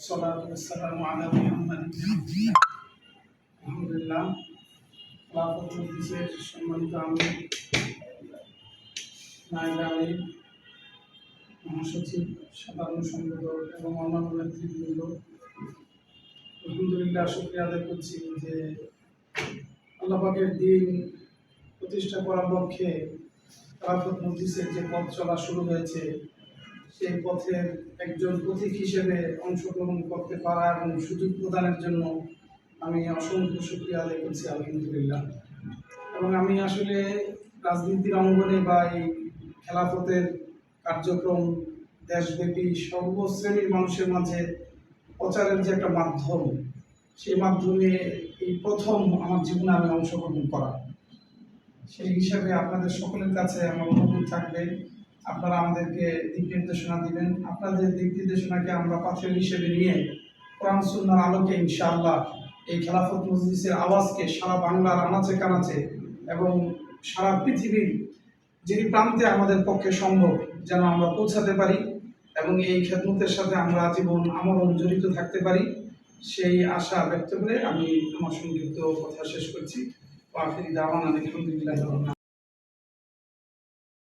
والسلام على محمد بن عبد الله আলহামদুলিল্লাহ খেলাফত মজলিসের সম্মানিত আমির নায়েবে আমির মহাসচিব সাধারণ সম্পাদক এবং অন্যান্য নেতৃবৃন্দ আলহামদুলিল্লাহ শুকরিয়া আদায় করছি যে আল্লাহ পাকের দিন প্রতিষ্ঠা করার লক্ষ্যে খেলাফত মজলিসের যে পথ চলা শুরু হয়েছে সেই পথের একজন পথিক হিসেবে অংশগ্রহণ করতে পারা এবং সুযোগ প্রদানের জন্য আমি অসংখ্য শুকরিয়া আদায় করছি আলহামদুলিল্লাহ। এবং আমি আসলে রাজনীতির অঙ্গনে বা এই খেলাফতের কার্যক্রম দেশব্যাপী সর্বশ্রেণীর মানুষের মাঝে প্রচারের যে একটা মাধ্যম, সেই মাধ্যমে এই প্রথম আমার জীবনে আমি অংশগ্রহণ করা। সেই হিসাবে আপনাদের সকলের কাছে আমার অনুরোধ থাকবে, আপনারা আমাদেরকে দিক নির্দেশনা দিবেন। আপনাদের দিক নির্দেশনাকে আমরা পাথর হিসেবে নিয়ে কোরআন সুন্নাহর আলোকে ইনশাআল্লাহ এই খেলাফত মজলিসের আওয়াজকে সারা বাংলার আনাচে কানাচে এবং সারা পৃথিবীর যে প্রান্তে আমাদের পক্ষে সম্ভব যেন আমরা পৌঁছাতে পারি এবং এই খেদমতের সাথে আমরা আজীবন আমরণ জড়িত থাকতে পারি, সেই আশা ব্যক্ত করে আমি আমার সংক্ষিপ্ত কথা শেষ করছি। আখির দাওয়ানা আলহামদুলিল্লাহ।